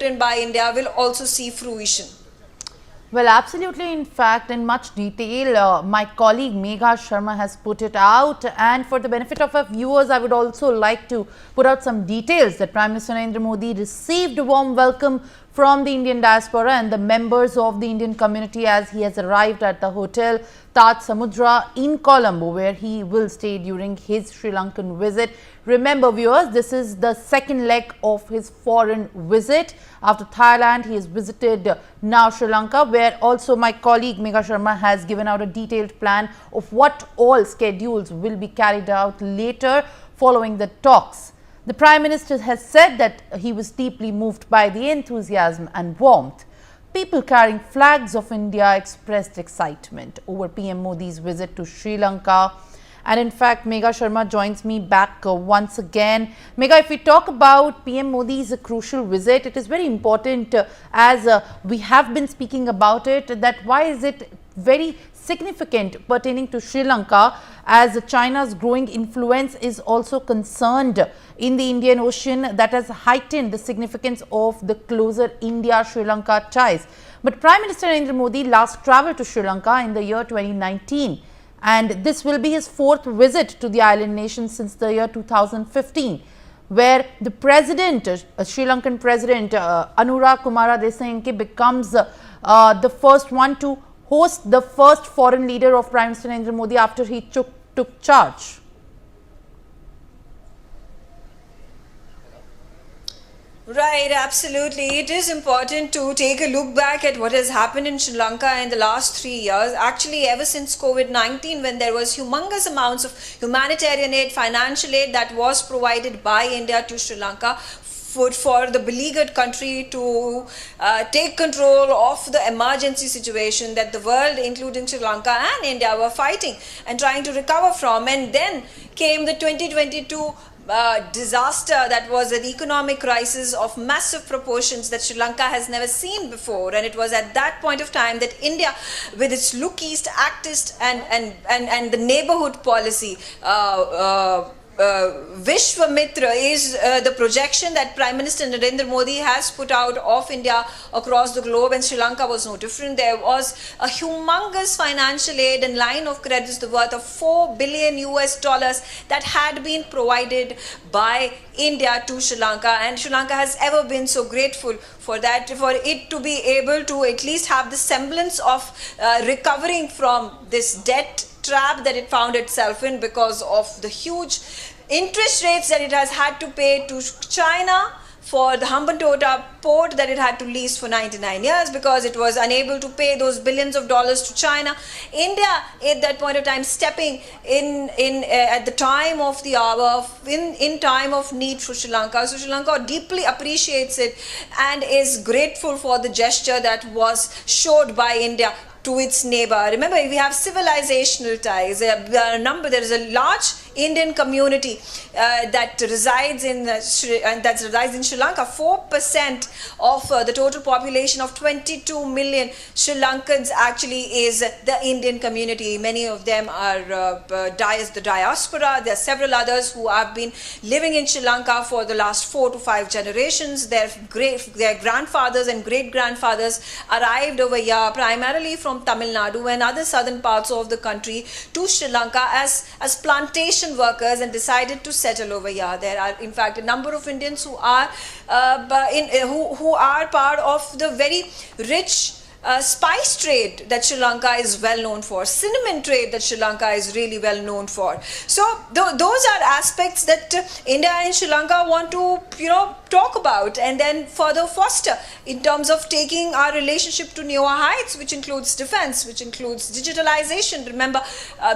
in by India will also see fruition? Well, absolutely. In fact, in much detail, my colleague Megha Sharma has put it out. And for the benefit of our viewers, I would also like to put out some details that Prime Minister Narendra Modi received a warm welcome from the Indian diaspora and the members of the Indian community as he has arrived at the hotel Taj Samudra in Colombo, where he will stay during his Sri Lankan visit. Remember, viewers, this is the second leg of his foreign visit. After Thailand, he has visited now Sri Lanka, where also my colleague Megha Sharma has given out a detailed plan of what all schedules will be carried out later following the talks. The Prime Minister has said that he was deeply moved by the enthusiasm and warmth. People carrying flags of India expressed excitement over PM Modi's visit to Sri Lanka. And in fact, Megha Sharma joins me back once again. Megha, if we talk about PM Modi's crucial visit, it is very important as we have been speaking about it, that why is it very significant pertaining to Sri Lanka, as China's growing influence is also concerned in the Indian Ocean, that has heightened the significance of the closer India-Sri Lanka ties. But Prime Minister Narendra Modi last travelled to Sri Lanka in the year 2019. And this will be his fourth visit to the island nation since the year 2015, where the president, Sri Lankan president Anura Kumara Desalegn becomes the first one to host the first foreign leader of Prime Minister Narendra Modi after he took charge. Right, absolutely. It is important to take a look back at what has happened in Sri Lanka in the last 3 years. Actually, ever since COVID-19, when there was humongous amounts of humanitarian aid, financial aid that was provided by India to Sri Lanka for the beleaguered country to take control of the emergency situation that the world, including Sri Lanka and India, were fighting and trying to recover from. And then came the 2022 disaster that was an economic crisis of massive proportions that Sri Lanka has never seen before. And it was at that point of time that India, with its look east, act east and the neighborhood policy, Vishwamitra is the projection that Prime Minister Narendra Modi has put out of India across the globe, and Sri Lanka was no different. There was a humongous financial aid and line of credits the worth of $4 billion that had been provided by India to Sri Lanka, and Sri Lanka has ever been so grateful for that, for it to be able to at least have the semblance of recovering from this debt trap that it found itself in because of the huge interest rates that it has had to pay to China for the Hambantota port that it had to lease for 99 years because it was unable to pay those billions of dollars to China. India at that point of time stepping in at the time of the hour, in time of need for Sri Lanka. So Sri Lanka deeply appreciates it and is grateful for the gesture that was showed by India to its neighbor. Remember, we have civilizational ties. There is a large Indian community that resides in Sri Lanka. 4% of the total population of 22 million Sri Lankans actually is the Indian community. Many of them are the diaspora. There are several others who have been living in Sri Lanka for the last 4 to 5 generations. Their grandfathers and great-grandfathers arrived over here primarily from Tamil Nadu and other southern parts of the country to Sri Lanka as plantation workers and decided to settle over here. There are in fact a number of Indians who are who are part of the very rich spice trade that Sri Lanka is well known for, cinnamon trade that Sri Lanka is really well known for. So those are aspects that India and Sri Lanka want to talk about and then further foster in terms of taking our relationship to newer heights, which includes defense, which includes digitalization. Remember,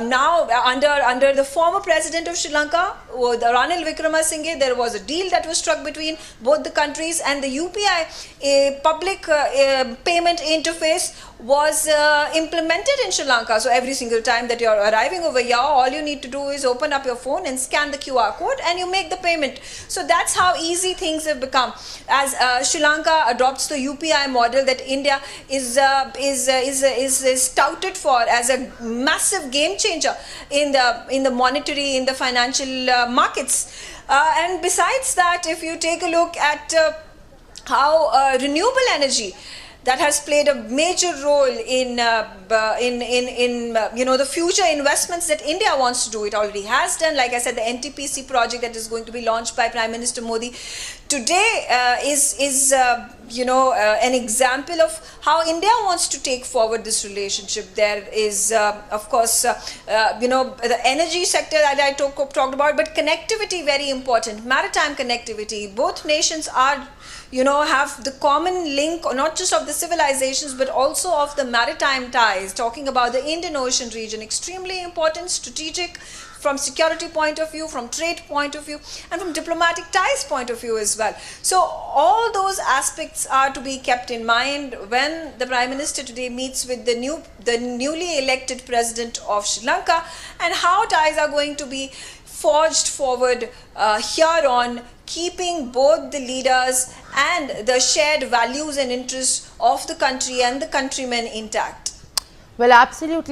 now under the former president of Sri Lanka, Ranil Wickremesinghe, there was a deal that was struck between both the countries, and the UPI public payment interface was implemented in Sri Lanka. So every single time that you're arriving over here, all you need to do is open up your phone and scan the QR code and you make the payment. So that's how easy things have become as Sri Lanka adopts the UPI model that India is touted for as a massive game changer in the monetary, in the financial markets. And besides that, if you take a look at how renewable energy that has played a major role in the future investments that India wants to do. It already has done. Like I said, the NTPC project that is going to be launched by Prime Minister Modi today is an example of how India wants to take forward this relationship. There is, of course, the energy sector that I talked about, but connectivity, very important. Maritime connectivity. Both nations are, have the common link, not just of the civilizations, but also of the maritime ties. Talking about the Indian Ocean region, extremely important, strategic, from security point of view, from trade point of view, and from diplomatic ties point of view as well. So all those aspects are to be kept in mind when the Prime Minister today meets with the newly elected President of Sri Lanka, and how ties are going to be forged forward here on, keeping both the leaders and the shared values and interests of the country and the countrymen intact. Well, absolutely.